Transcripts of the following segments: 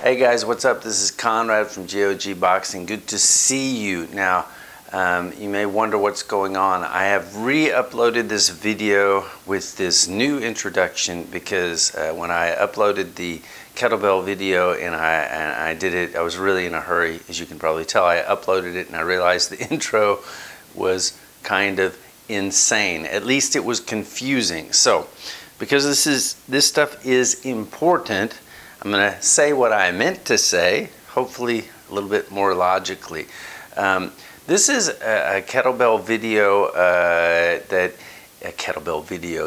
Hey guys, what's up? This is Conrad from GOG Boxing. Good to see you. Now, you may wonder what's going on. I have re-uploaded this video with this new introduction because when I uploaded the kettlebell video and I did it, I was really in a hurry. As you can probably tell, I uploaded it and I realized the intro was kind of insane. At least it was confusing. So, because this stuff is important, I'm going to say what I meant to say, hopefully a little bit more logically. This is a kettlebell video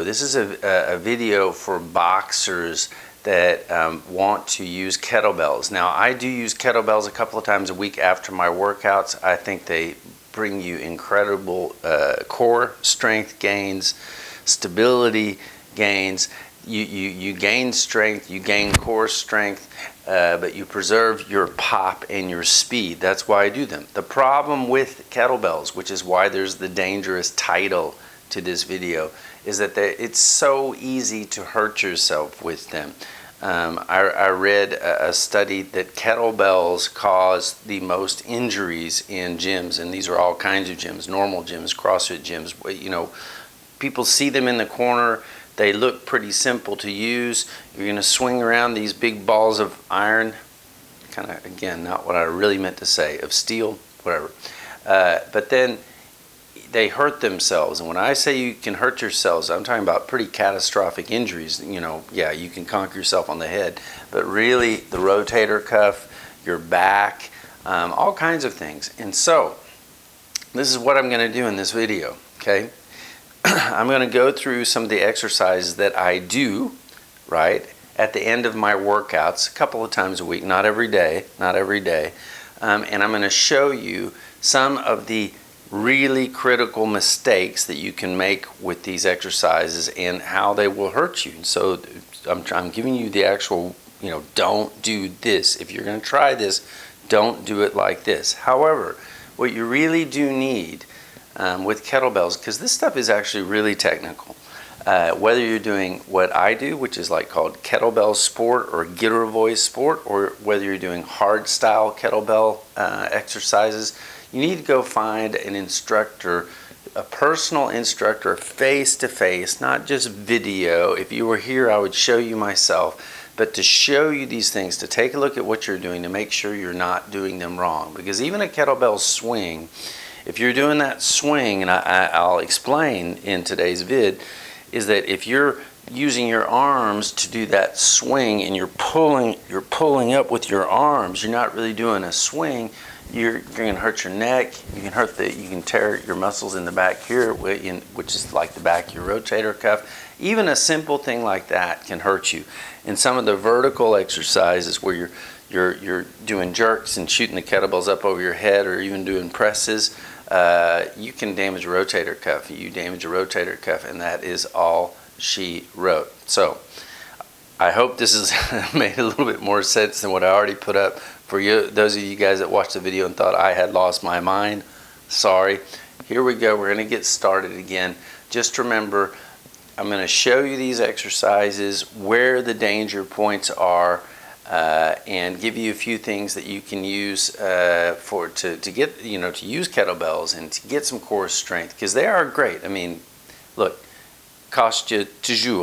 This is a video for boxers that want to use kettlebells. Now, I do use kettlebells a couple of times a week after my workouts. I think they bring you incredible core strength gains, stability gains. You gain strength, you gain core strength, but you preserve your pop and your speed. That's why I do them. The problem with kettlebells, which is why there's the dangerous title to this video, is that it's so easy to hurt yourself with them. I read a study that kettlebells cause the most injuries in gyms, and these are all kinds of gyms, normal gyms, CrossFit gyms. You know, people see them in the corner. They look pretty simple to use. You're going to swing around these big balls of iron, kind of, again, not what I really meant to say, of steel, whatever. But then they hurt themselves. And when I say you can hurt yourselves, I'm talking about pretty catastrophic injuries. You know, yeah, you can conk yourself on the head, but really the rotator cuff, your back, all kinds of things. And so this is what I'm going to do in this video, okay? I'm going to go through some of the exercises that I do, right, at the end of my workouts a couple of times a week, not every day, and I'm going to show you some of the really critical mistakes that you can make with these exercises and how they will hurt you. So I'm giving you the actual, you know, don't do this. If you're going to try this, don't do it like this. However, what you really do need with kettlebells, because this stuff is actually really technical. Whether you're doing what I do, which is like called kettlebell sport or girevoy sport, or whether you're doing hard style kettlebell exercises, you need to go find an instructor, a personal instructor, face to face, not just video. If you were here, I would show you myself, but to show you these things, to take a look at what you're doing, to make sure you're not doing them wrong. Because even a kettlebell swing, if you're doing that swing, and I'll explain in today's vid, is that if you're using your arms to do that swing and you're pulling up with your arms, you're not really doing a swing. You're going to hurt your neck. You can tear your muscles in the back here, which is like the back of your rotator cuff. Even a simple thing like that can hurt you. And some of the vertical exercises where you're doing jerks and shooting the kettlebells up over your head, or even doing presses, you can damage a rotator cuff. You damage a rotator cuff, and that is all she wrote. So I hope this has made a little bit more sense than what I already put up. For you, those of you guys that watched the video and thought I had lost my mind, sorry. Here we go. We're going to get started again. Just remember, I'm going to show you these exercises, where the danger points are, and give you a few things that you can use to get, you know, to use kettlebells and to get some core strength, because they are great. I mean, look, Kostya,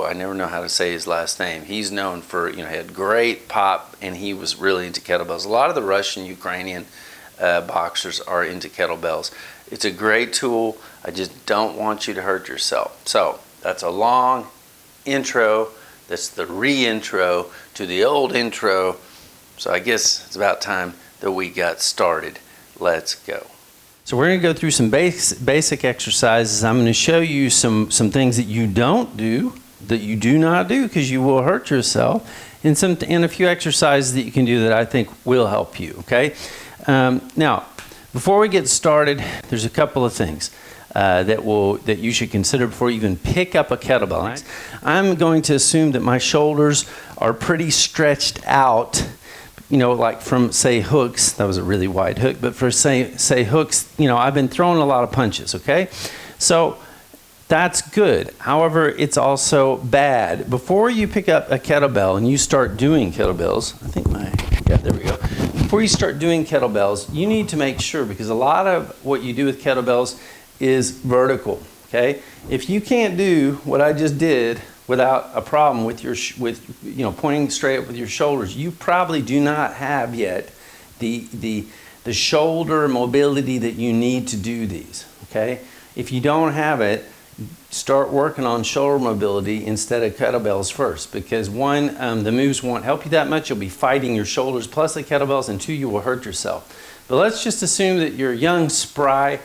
I never know how to say his last name. He's known for, you know, he had great pop, and he was really into kettlebells. A lot of the Russian, Ukrainian boxers are into kettlebells. It's a great tool. I just don't want you to hurt yourself. So that's a long intro. That's the re-intro to the old intro. So I guess it's about time that we got started. Let's go. So we're going to go through some basic exercises. I'm going to show you some things that you don't do, that you do not do, because you will hurt yourself, and a few exercises that you can do that I think will help you, okay? Now, before we get started, there's a couple of things that you should consider before you even pick up a kettlebell. Right? I'm going to assume that my shoulders are pretty stretched out, you know, like from, say, hooks. That was a really wide hook, but for say hooks, you know, I've been throwing a lot of punches, okay? So that's good. However, it's also bad. Before you pick up a kettlebell and you start doing kettlebells, I think my Yeah, there we go. Before you start doing kettlebells, you need to make sure, because a lot of what you do with kettlebells is vertical, okay? If you can't do what I just did without a problem with your, pointing straight up with your shoulders, you probably do not have yet the shoulder mobility that you need to do these, okay? If you don't have it, start working on shoulder mobility instead of kettlebells first, because one, the moves won't help you that much. You'll be fighting your shoulders plus the kettlebells, and two, you will hurt yourself. But let's just assume that you're young, spry,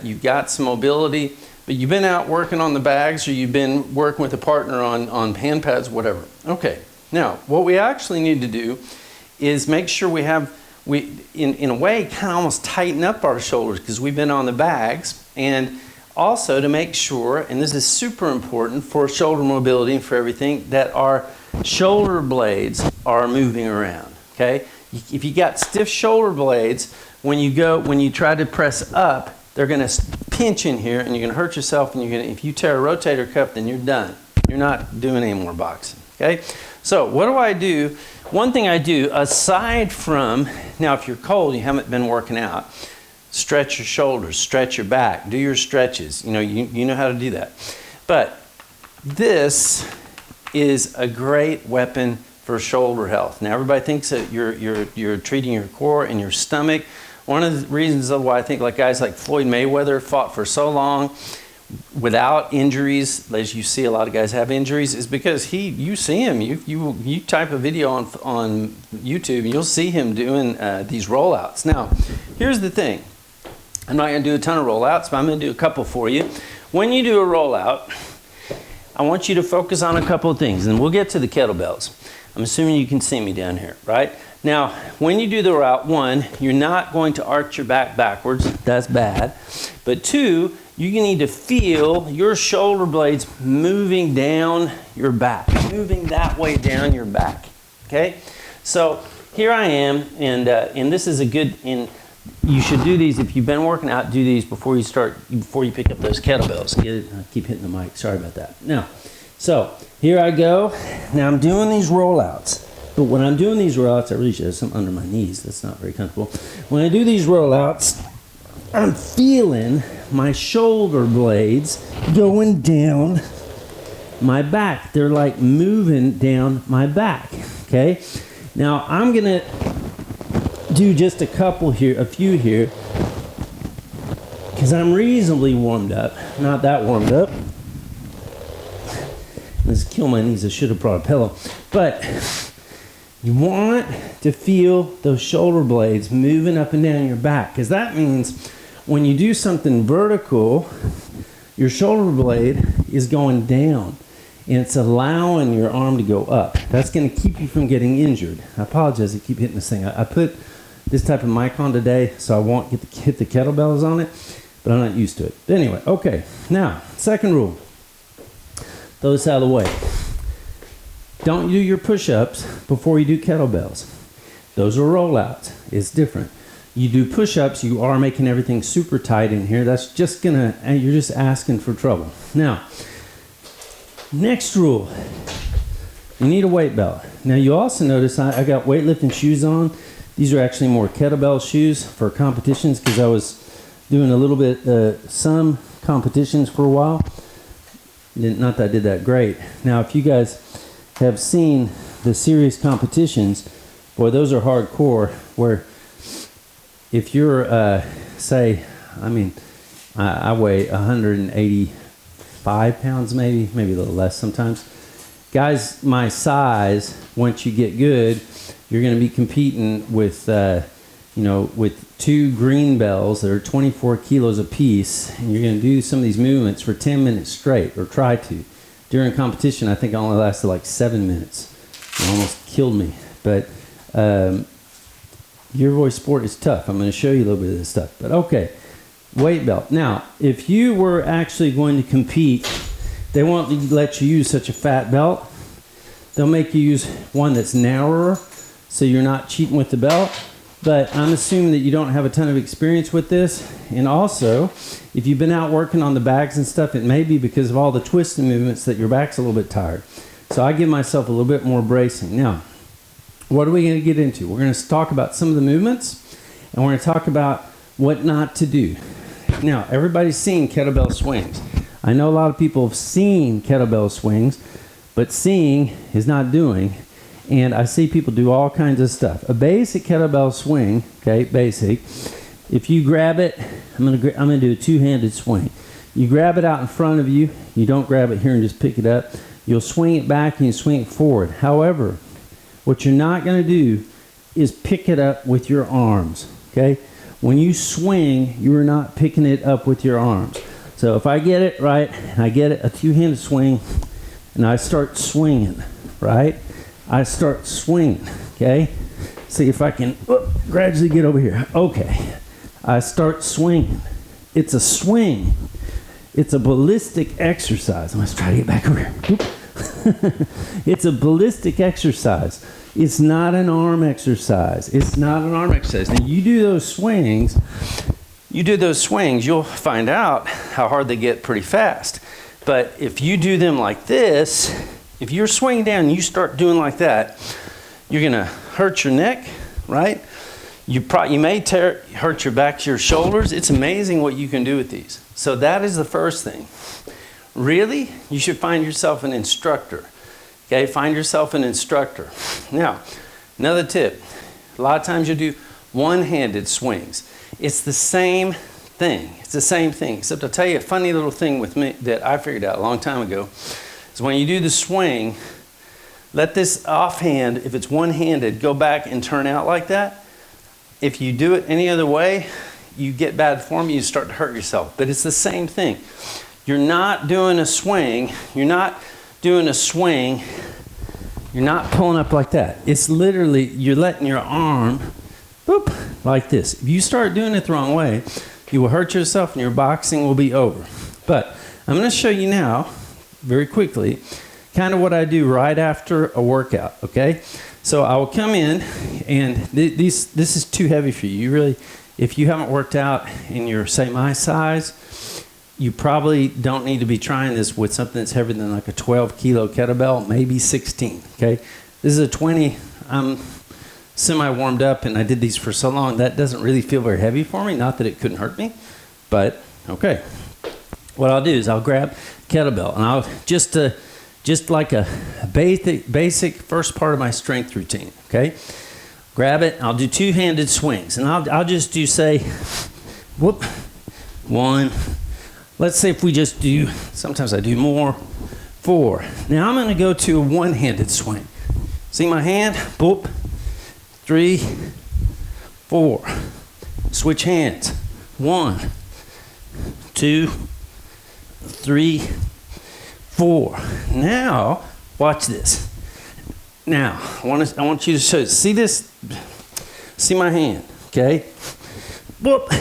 you've got some mobility, but you've been out working on the bags, or you've been working with a partner on hand pads, whatever. Okay, now what we actually need to do is make sure we have, in a way, kind of almost tighten up our shoulders because we've been on the bags, and also to make sure, and this is super important for shoulder mobility and for everything, that our shoulder blades are moving around, okay? If you got stiff shoulder blades, when you try to press up, they're gonna pinch in here and you're gonna hurt yourself, and if you tear a rotator cuff, then you're done. You're not doing any more boxing, okay? So what do I do? One thing I do, aside from, now if you're cold, you haven't been working out, stretch your shoulders, stretch your back, do your stretches. You know how to do that. But this is a great weapon for shoulder health. Now everybody thinks that you're treating your core and your stomach. One of the reasons why I think like guys like Floyd Mayweather fought for so long without injuries, as you see a lot of guys have injuries, is because you see him, you type a video on YouTube and you'll see him doing these rollouts. Now here's the thing, I'm not going to do a ton of rollouts, but I'm going to do a couple for you. When you do a rollout, I want you to focus on a couple of things, and we'll get to the kettlebells. I'm assuming you can see me down here, right? Now, when you do the route, one, you're not going to arch your back backwards. That's bad. But two, you need to feel your shoulder blades moving down your back, moving that way down your back, okay? So here I am, and this is a good, you should do these if you've been working out. Do these before you pick up those kettlebells. I keep hitting the mic. Sorry about that. Now, so here I go. Now I'm doing these rollouts. But when I'm doing these rollouts, I really should have something under my knees. That's not very comfortable. When I do these rollouts, I'm feeling my shoulder blades going down my back. They're like moving down my back. Okay. Now I'm gonna do just a few here, because I'm reasonably warmed up, not that warmed up. This kill my knees. I should have brought a pillow. But you want to feel those shoulder blades moving up and down your back, because that means when you do something vertical, your shoulder blade is going down and it's allowing your arm to go up. That's going to keep you from getting injured. I apologize, I keep hitting this thing. I put this type of mic on today, so I won't hit the kettlebells on it, but I'm not used to it. But anyway, okay. Now, second rule. Throw this out of the way. Don't do your push-ups before you do kettlebells. Those are rollouts. It's different. You do push-ups, you are making everything super tight in here. That's just you're just asking for trouble. Now, next rule. You need a weight belt. Now you also notice I got weightlifting shoes on. These are actually more kettlebell shoes for competitions, because I was doing a little bit, some competitions for a while. Not that I did that great. Now, if you guys have seen the serious competitions, boy, those are hardcore, where if you're, say, I weigh 185 pounds, maybe a little less sometimes. Guys my size, once you get good, you're going to be competing with, with 2 green bells that are 24 kilos apiece, and you're going to do some of these movements for 10 minutes straight, or try to. During competition, I think I only lasted like 7 minutes. It almost killed me. But girevoy sport is tough. I'm going to show you a little bit of this stuff. But okay, weight belt. Now, if you were actually going to compete, they won't let you use such a fat belt. They'll make you use one that's narrower, so you're not cheating with the belt. But I'm assuming that you don't have a ton of experience with this. And also, if you've been out working on the bags and stuff, it may be because of all the twisting movements that your back's a little bit tired. So I give myself a little bit more bracing. Now, what are we going to get into? We're going to talk about some of the movements, and we're going to talk about what not to do. Now, everybody's seen kettlebell swings. I know a lot of people have seen kettlebell swings, but seeing is not doing. And I see people do all kinds of stuff. A basic kettlebell swing, okay, basic. If you grab it, I'm gonna do a two-handed swing. You grab it out in front of you. You don't grab it here and just pick it up. You'll swing it back and you swing it forward. However, what you're not gonna do is pick it up with your arms, okay? When you swing, you are not picking it up with your arms. So if I get it right, and I get it a two-handed swing, and I start swinging, right? I start swinging, okay? See if I can gradually get over here. Okay, I start swinging. It's a swing. It's a ballistic exercise. I'm gonna try to get back over here. It's a ballistic exercise. It's not an arm exercise. It's not an arm exercise. Now you do those swings, you'll find out how hard they get pretty fast. But if you do them like this, if you're swinging down and you start doing like that, you're gonna hurt your neck, right? You may hurt your back to your shoulders. It's amazing what you can do with these. So that is the first thing. Really, you should find yourself an instructor. Okay, find yourself an instructor. Now, another tip. A lot of times you'll do one-handed swings. It's the same thing. It's the same thing, except I'll tell you a funny little thing with me that I figured out a long time ago. So when you do the swing, let this offhand, if it's one-handed, go back and turn out like that. If you do it any other way, you get bad form, you start to hurt yourself. But it's the same thing. You're not doing a swing, you're not pulling up like that. It's literally, you're letting your arm, boop, like this. If you start doing it the wrong way, you will hurt yourself and your boxing will be over. But I'm going to show you now, very quickly, kind of what I do right after a workout, okay? So I will come in, and this is too heavy for you. You really, if you haven't worked out and you're, say, my size, you probably don't need to be trying this with something that's heavier than like a 12-kilo kettlebell, maybe 16, okay? This is a 20. I'm semi-warmed up, and I did these for so long, that doesn't really feel very heavy for me. Not that it couldn't hurt me, but okay. What I'll do is I'll grab kettlebell, and I'll just like a basic first part of my strength routine, okay? Grab it, I'll do two-handed swings, and I'll just do, say, whoop, one. Let's say if we just do, sometimes I do more, 4. Now I'm going to go to a one-handed swing. See my hand? Boop. 3, 4. Switch hands. 1, 2, 3, 4. Now, watch this. Now, I want you to show. See this? See my hand, okay? Whoop.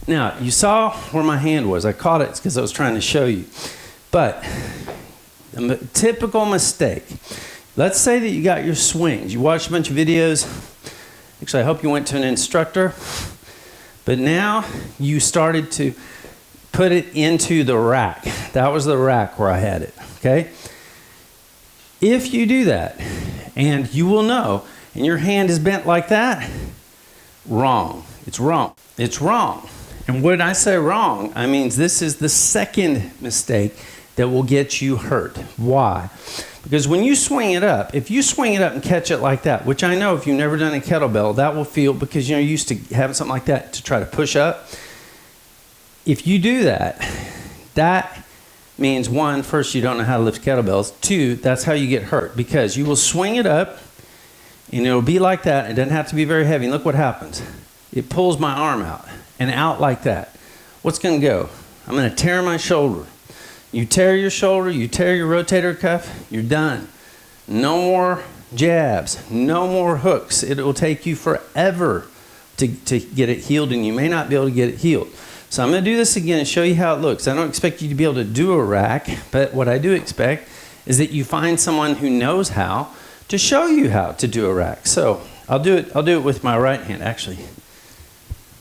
Now, you saw where my hand was. I caught it because I was trying to show you. But a typical mistake. Let's say that you got your swings. You watched a bunch of videos. Actually, I hope you went to an instructor. But now you started to put it into the rack. That was the rack where I had it, okay? If you do that, and you will know, and your hand is bent like that, wrong. It's wrong. It's wrong. And when I say wrong, I mean this is the second mistake that will get you hurt. Why? Because when you swing it up, if you swing it up and catch it like that, which I know if you've never done a kettlebell, that will feel, because you're used to having something like that to try to push up. If you do that, that means 1, first, you don't know how to lift kettlebells. 2, that's how you get hurt, because you will swing it up and it'll be like that. It doesn't have to be very heavy. And look what happens. It pulls my arm out and out like that. What's going to go? I'm going to tear my shoulder. You tear your shoulder, you tear your rotator cuff, you're done. No more jabs, no more hooks. It will take you forever to get it healed, and you may not be able to get it healed. So I'm going to do this again and show you how it looks. I don't expect you to be able to do a rack, but what I do expect is that you find someone who knows how to show you how to do a rack. So I'll do it with my right hand. Actually,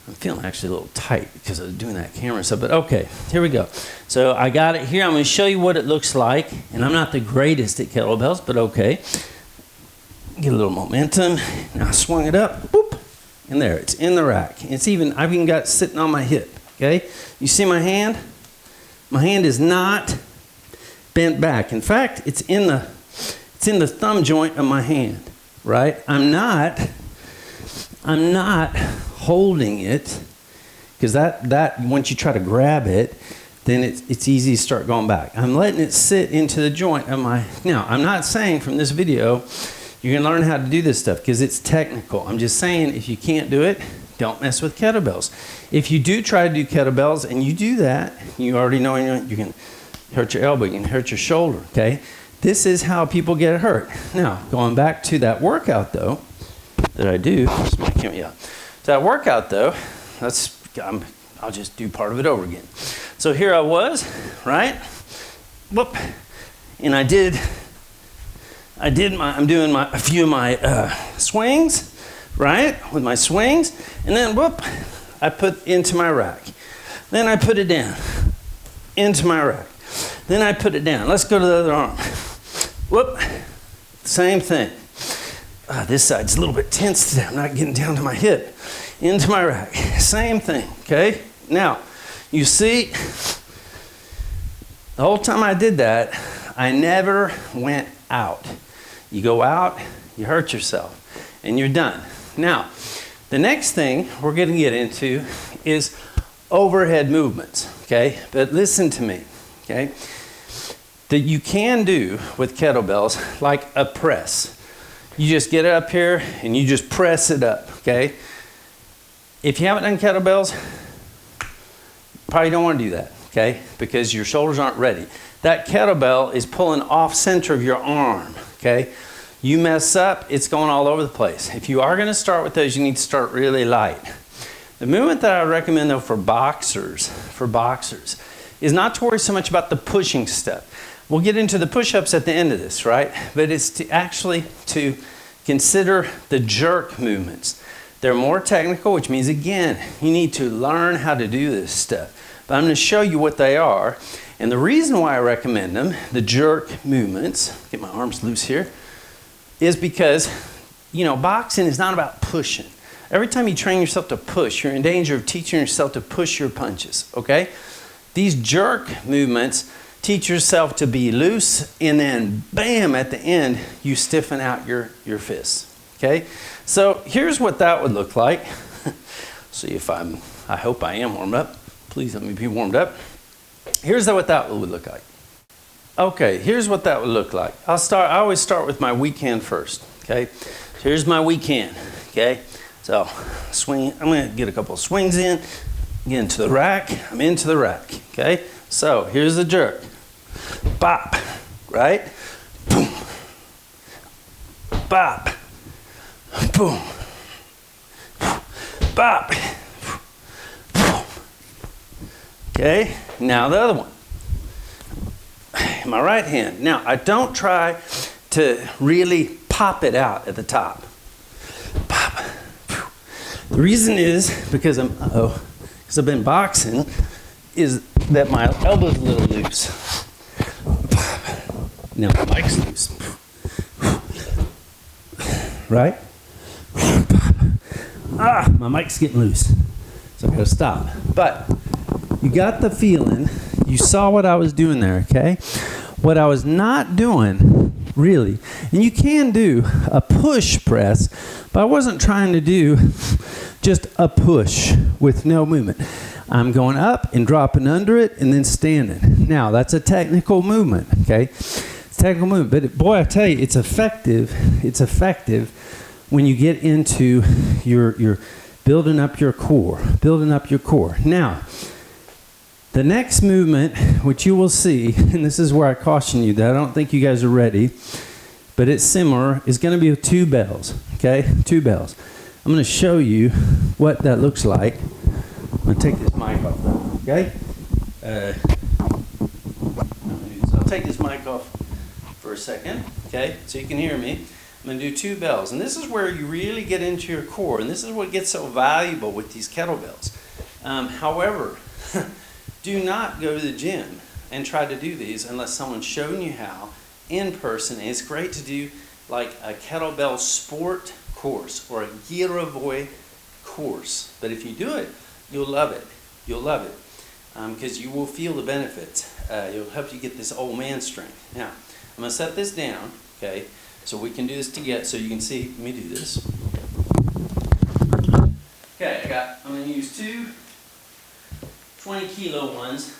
I'm feeling actually a little tight because I was doing that camera stuff, but okay, here we go. So I got it here. I'm going to show you what it looks like, and I'm not the greatest at kettlebells, but okay. Get a little momentum. Now I swung it up, whoop, and there, it's in the rack. It's even, I've even got it sitting on my hip, okay? You see my hand? My hand is not bent back. In fact, it's in the thumb joint of my hand, right? I'm not holding it, because that once you try to grab it, then it's easy to start going back. I'm letting it sit into the joint of my, now I'm not saying from this video you're gonna learn how to do this stuff because it's technical. I'm just saying if you can't do it, don't mess with kettlebells. If you do try to do kettlebells and you do that, you already know you can hurt your elbow, you can hurt your shoulder, okay? This is how people get hurt. Now, going back to that workout though, that I do, that workout though, I'll just do part of it over again. So here I was, right? Whoop, and I'm doing a few of my swings, right? With my swings, and then whoop, I put into my rack. Then I put it down, into my rack. Then I put it down. Let's go to the other arm. Whoop, same thing. This side's a little bit tense today. I'm not getting down to my hip. Into my rack, same thing, okay? Now, you see, the whole time I did that, I never went out. You go out, you hurt yourself, and you're done. Now, the next thing we're gonna get into is overhead movements, okay? But listen to me, okay? That you can do with kettlebells like a press. You just get it up here and you just press it up, okay? If you haven't done kettlebells, probably don't want to do that, okay? Because your shoulders aren't ready. That kettlebell is pulling off center of your arm, okay? You mess up, it's going all over the place. If you are going to start with those, you need to start really light. The movement that I recommend though for boxers, is not to worry so much about the pushing step. We'll get into the push-ups at the end of this, right? But it's to actually to consider the jerk movements. They're more technical, which means, again, you need to learn how to do this stuff. But I'm going to show you what they are. And the reason why I recommend them, the jerk movements, get my arms loose here, is because, you know, boxing is not about pushing. Every time you train yourself to push, you're in danger of teaching yourself to push your punches, okay? These jerk movements teach yourself to be loose, and then bam, at the end, you stiffen out your fists. Okay, so here's what that would look like. See if I hope I am warmed up. Please let me be warmed up. Here's what that would look like. Okay, here's what that would look like. I always start with my weak hand first. Okay, so here's my weak hand. Okay, so swing. I'm going to get a couple of swings in. Get into the rack. I'm into the rack. Okay, so here's the jerk. Bop, right? Boom. Bop. Boom. Bop. Okay, now the other one. My right hand. Now, I don't try to really pop it out at the top. Pop. The reason is because I've been boxing, is that my elbow's a little loose. Now my mic's loose. Right? My mic's getting loose. So I gotta stop. But you got the feeling, you saw what I was doing there, okay? What I was not doing, really, and you can do a push press, but I wasn't trying to do just a push with no movement. I'm going up and dropping under it and then standing. Now, that's a technical movement, okay? It's a technical movement, but boy, I tell you, it's effective. It's effective when you get into your building up your core, Now, the next movement, which you will see, and this is where I caution you that I don't think you guys are ready, but it's similar, is going to be with two bells, okay? Two bells. I'm going to show you what that looks like. I'm going to take this mic off, okay? So I'll take this mic off for a second, okay? So you can hear me. I'm going to do two bells. And this is where you really get into your core. And this is what gets so valuable with these kettlebells. However, do not go to the gym and try to do these unless someone's shown you how in person. And it's great to do like a kettlebell sport course or a girevoy course. But if you do it, you'll love it. You'll love it because you will feel the benefits. It'll help you get this old man strength. Now, I'm going to set this down, okay, so we can do this together so you can see. Let me do this. Okay, I'm going to use two 20-kilo ones.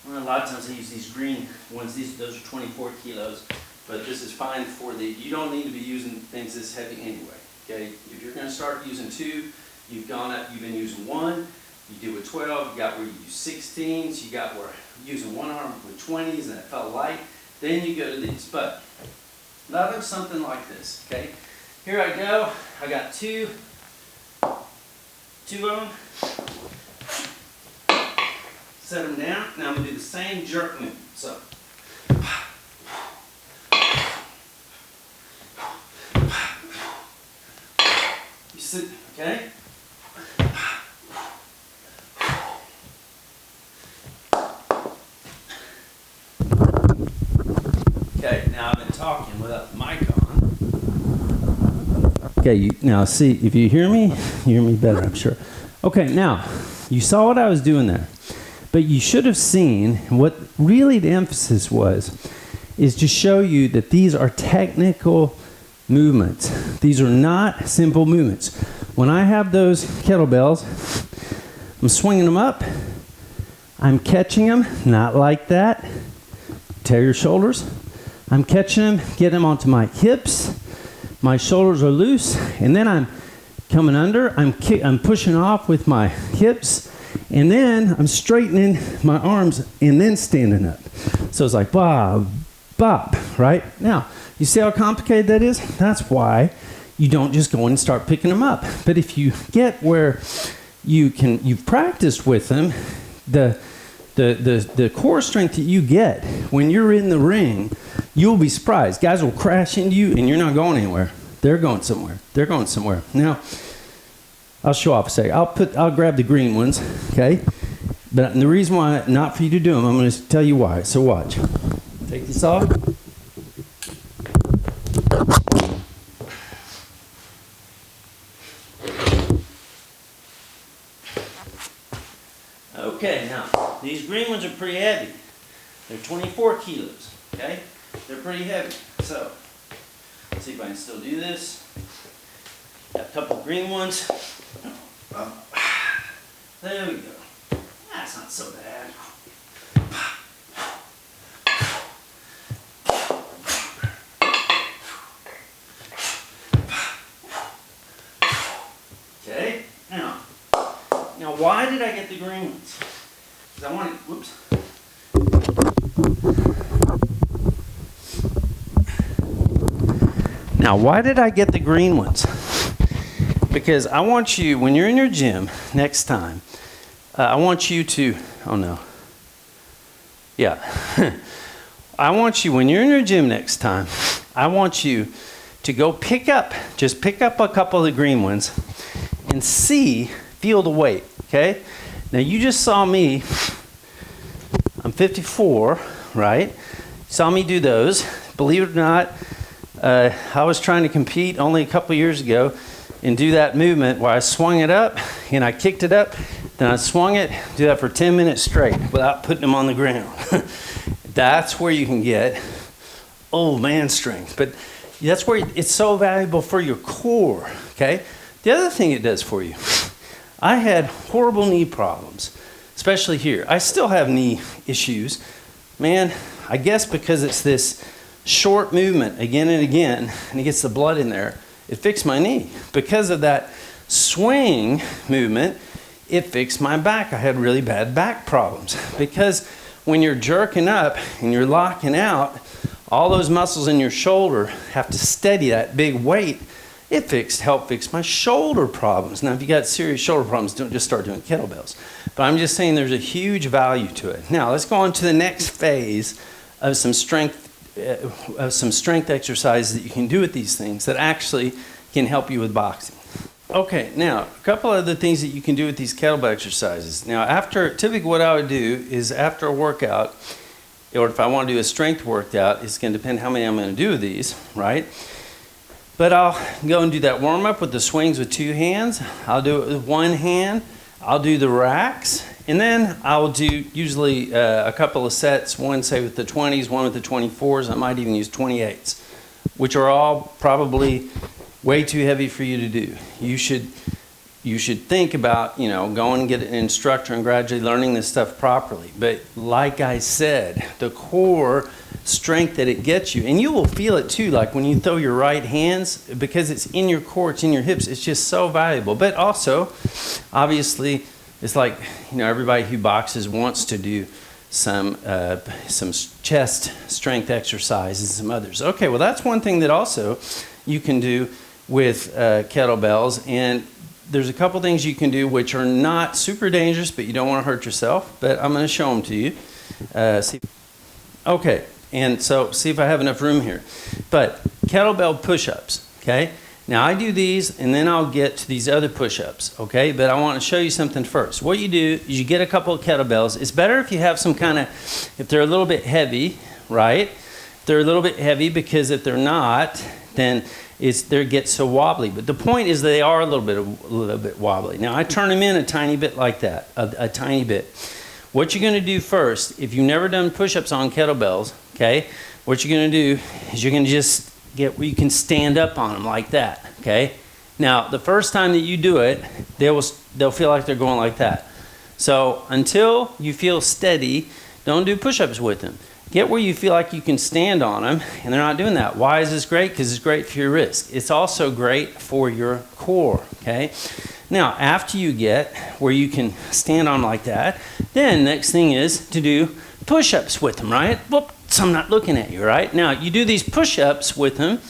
Well, a lot of times I use these green ones. Those are 24 kilos. But this is fine for you don't need to be using things this heavy anyway. Okay? If you're going to start using two, you've been using one, you do with 12, you got where you use 16s, you got where you're using one arm with 20s and it felt light. Then you go to these. But now there's something like this. Okay? Here I go. I got two of them. Set them down. Now I'm going to do the same jerk movement. So, you sit, okay? Okay, now I've been talking without the mic on. Okay, now see, if you hear me better, I'm sure. Okay, now, you saw what I was doing there. But you should have seen what really the emphasis is to show you that these are technical movements. These are not simple movements. When I have those kettlebells, I'm swinging them up. I'm catching them, not like that. Tear your shoulders. I'm catching them, get them onto my hips. My shoulders are loose, and then I'm coming under. I'm pushing off with my hips. And then I'm straightening my arms and then standing up. So it's like bob, bop, right? Now, you see how complicated that is? That's why you don't just go in and start picking them up. But if you get where you've practiced with them, the core strength that you get when you're in the ring, you'll be surprised. Guys will crash into you and you're not going anywhere. They're going somewhere. They're going somewhere. Now, I'll show off a second. I'll grab the green ones, okay? But the reason why not for you to do them, I'm going to tell you why. So watch. Take this off. Okay, now these green ones are pretty heavy. They're 24 kilos, okay? They're pretty heavy. So let's see if I can still do this. Got a couple green ones. There we go. That's not so bad. Okay, now why did I get the green ones? Because I wanted, whoops. Now, why did I get the green ones? Because I want you, when you're in your gym next time, I want you to, oh no. Yeah. I want you, when you're in your gym next time, I want you to go just pick up a couple of the green ones and feel the weight, okay? Now you just saw me, I'm 54, right? You saw me do those. Believe it or not, I was trying to compete only a couple years ago and do that movement where I swung it up and I kicked it up, then I swung it, do that for 10 minutes straight without putting them on the ground. That's where you can get old man strength. But that's where it's so valuable for your core, okay? The other thing it does for you, I had horrible knee problems, especially here. I still have knee issues. Man, I guess because it's this short movement again and again, and it gets the blood in there, it fixed my knee. Because of that swing movement, it fixed my back. I had really bad back problems. Because when you're jerking up and you're locking out, all those muscles in your shoulder have to steady that big weight. It helped fix my shoulder problems. Now, if you got serious shoulder problems, don't just start doing kettlebells. But I'm just saying there's a huge value to it. Now, let's go on to the next phase of some strength exercises that you can do with these things that actually can help you with boxing. Okay, now, a couple other things that you can do with these kettlebell exercises. Now, typically what I would do is after a workout, or if I want to do a strength workout, it's going to depend how many I'm going to do of these, right? But I'll go and do that warm up with the swings with 2 hands. I'll do it with 1 hand. I'll do the racks, and then I'll do usually a couple of sets, one say with the 20s, one with the 24s. I might even use 28s, which are all probably way too heavy for you to do. You should think about, going and get an instructor and gradually learning this stuff properly. But like I said, the core strength that it gets you, and you will feel it too, like when you throw your right hands, because it's in your core, it's in your hips, it's just so valuable. But also, obviously, it's like, everybody who boxes wants to do some chest strength exercises and some others. Okay, well, that's one thing that also you can do with kettlebells, and there's a couple things you can do which are not super dangerous, but you don't want to hurt yourself. But I'm going to show them to you. Okay, and so see if I have enough room here. But kettlebell push-ups, okay? Now I do these, and then I'll get to these other push-ups, okay? But I want to show you something first. What you do is you get a couple of kettlebells. It's better if you have some kind of, if they're a little bit heavy, right? They're a little bit heavy, because if they're not, then they get so wobbly. But the point is they are a little bit wobbly. Now I turn them in a tiny bit like that, a tiny bit. What you're going to do first, if you've never done push-ups on kettlebells, okay, what you're going to do is you're going to just get where you can stand up on them like that, okay? Now the first time that you do it, they'll feel like they're going like that. So until you feel steady, don't do push-ups with them. Get where you feel like you can stand on them, and they're not doing that. Why is this great? Because it's great for your wrist. It's also great for your core, okay? Now, after you get where you can stand on like that, then next thing is to do push-ups with them, right? Whoops, I'm not looking at you, right? Now, you do these push-ups with them,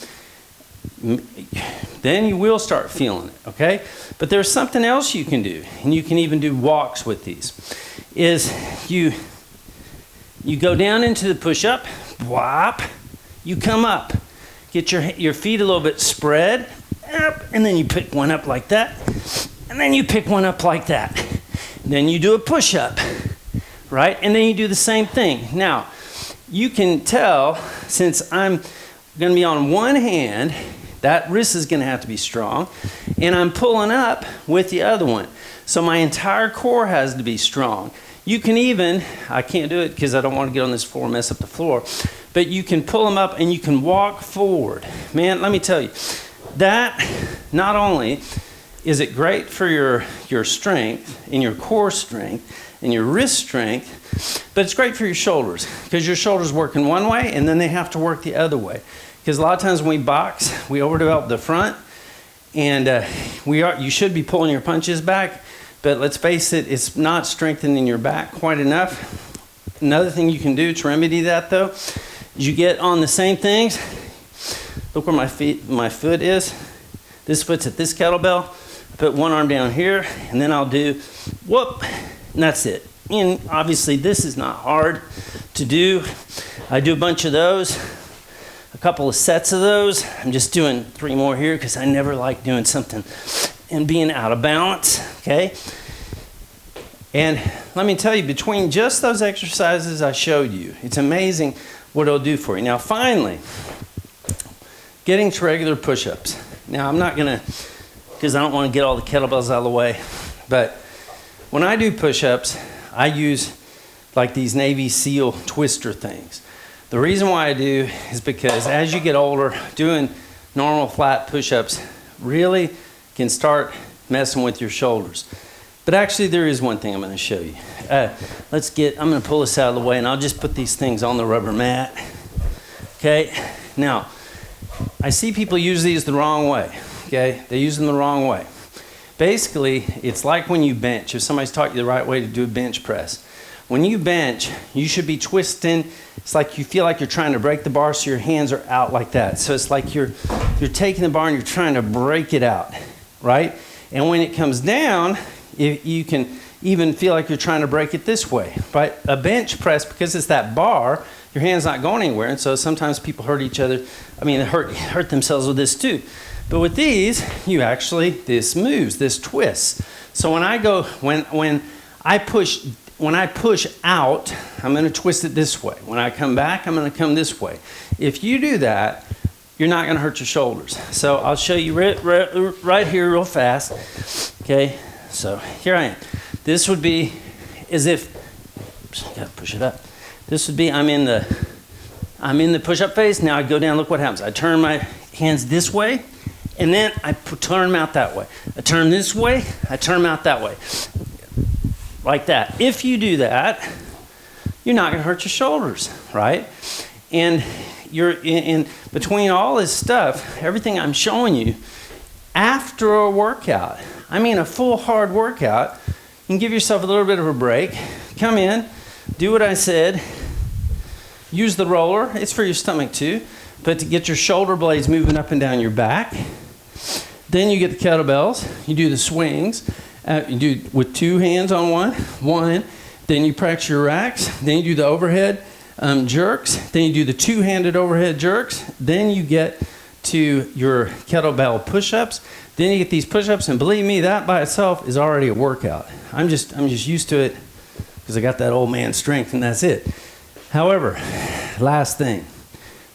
then you will start feeling it, okay? But there's something else you can do, and you can even do walks with these, is you go down into the push-up, whop, you come up, get your feet a little bit spread, up, and then you pick one up like that, and then you pick one up like that. Then you do a push-up, right? And then you do the same thing. Now, you can tell, since I'm going to be on one hand, that wrist is going to have to be strong, and I'm pulling up with the other one. So my entire core has to be strong. You can even, I can't do it because I don't want to get on this floor and mess up the floor, but you can pull them up and you can walk forward. Man, let me tell you, that not only is it great for your strength and your core strength and your wrist strength, but it's great for your shoulders, because your shoulders work in one way and then they have to work the other way. Because a lot of times when we box, we overdevelop the front, and you should be pulling your punches back. But let's face it, it's not strengthening your back quite enough. Another thing you can do to remedy that, though, is you get on the same things. Look where my foot is. This foot's at this kettlebell. Put one arm down here, and then I'll do whoop, and that's it. And obviously, this is not hard to do. I do a bunch of those, a couple of sets of those. I'm just doing 3 more here because I never like doing something and being out of balance, okay? And let me tell you, between just those exercises I showed you, it's amazing what it'll do for you. Now, finally, getting to regular push-ups. Now, I'm not gonna, because I don't want to get all the kettlebells out of the way, but when I do push-ups, I use like these Navy SEAL twister things. The reason why I do is because as you get older, doing normal flat push-ups really can start messing with your shoulders. But actually, there is one thing I'm going to show you. I'm going to pull this out of the way, and I'll just put these things on the rubber mat. Okay? Now, I see people use these the wrong way. Okay? They use them the wrong way. Basically, it's like when you bench. If somebody's taught you the right way to do a bench press. When you bench, you should be twisting. It's like you feel like you're trying to break the bar, so your hands are out like that. So it's like you're taking the bar and you're trying to break it out, right? And when it comes down, you can even feel like you're trying to break it this way, right? A bench press, because it's that bar, your hand's not going anywhere, and so sometimes people hurt each other. I mean, hurt themselves with this too. But with these, this moves, this twists. So when I push when I push out, I'm going to twist it this way. When I come back, I'm going to come this way. If you do that, you're not going to hurt your shoulders. So I'll show you right here real fast. Okay, so here I am. This would be as if, gotta push it up. This would be, I'm in the push-up phase. Now I go down, look what happens. I turn my hands this way, and then I turn them out that way. I turn this way, I turn them out that way. Like that. If you do that, you're not going to hurt your shoulders, right? And you're in between all this stuff, everything I'm showing you, after a workout, I mean a full hard workout, you can give yourself a little bit of a break. Come in, do what I said, use the roller. It's for your stomach too, but to get your shoulder blades moving up and down your back. Then you get the kettlebells, you do the swings. You do with 2 hands on one, then you practice your racks, then you do the overhead jerks, then you do the 2-handed overhead jerks, then you get to your kettlebell push-ups, then you get these push-ups, and believe me, that by itself is already a workout. I'm just used to it because I got that old man strength, and that's it. However, last thing,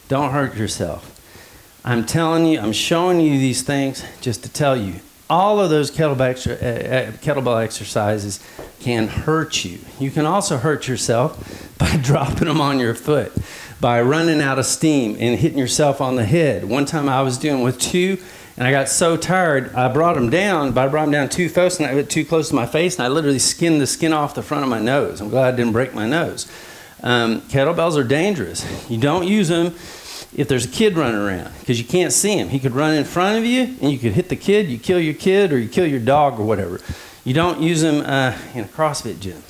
don't hurt yourself. I'm telling you, I'm showing you these things just to tell you, all of those kettlebell exercises can hurt you. You can also hurt yourself by dropping them on your foot, by running out of steam and hitting yourself on the head. One time I was doing with 2, and I got so tired, I brought them down, but I brought them down too close, and I got too close to my face, and I literally skinned the skin off the front of my nose. I'm glad I didn't break my nose. Kettlebells are dangerous. You don't use them if there's a kid running around, because you can't see him. He could run in front of you, and you could hit the kid, you kill your kid, or you kill your dog or whatever. You don't use them in a CrossFit gym.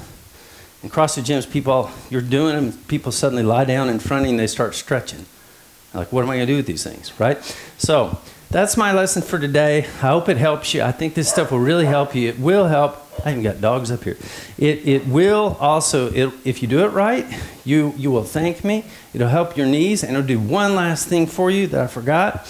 In CrossFit gyms, you're doing them, people suddenly lie down in front of you and they start stretching. Like, what am I going to do with these things, right? So that's my lesson for today. I hope it helps you. I think this stuff will really help you. It will help. I even got dogs up here. It will also, if you do it right, you will thank me. It'll help your knees, and it'll do one last thing for you that I forgot.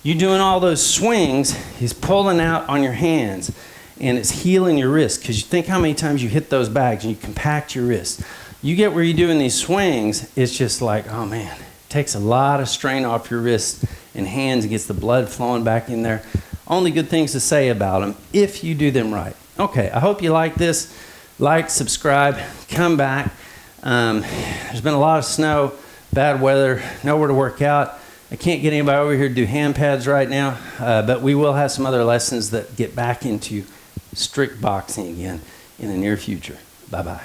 You doing all those swings is pulling out on your hands, and it's healing your wrists, because you think how many times you hit those bags and you compact your wrists. You get where you're doing these swings, it's just like, oh man, it takes a lot of strain off your wrists and hands, and gets the blood flowing back in there. Only good things to say about them if you do them right. Okay, I hope you like this. Like, subscribe, come back. There's been a lot of snow, bad weather, nowhere to work out. I can't get anybody over here to do hand pads right now, but we will have some other lessons that get back into strict boxing again in the near future. Bye-bye.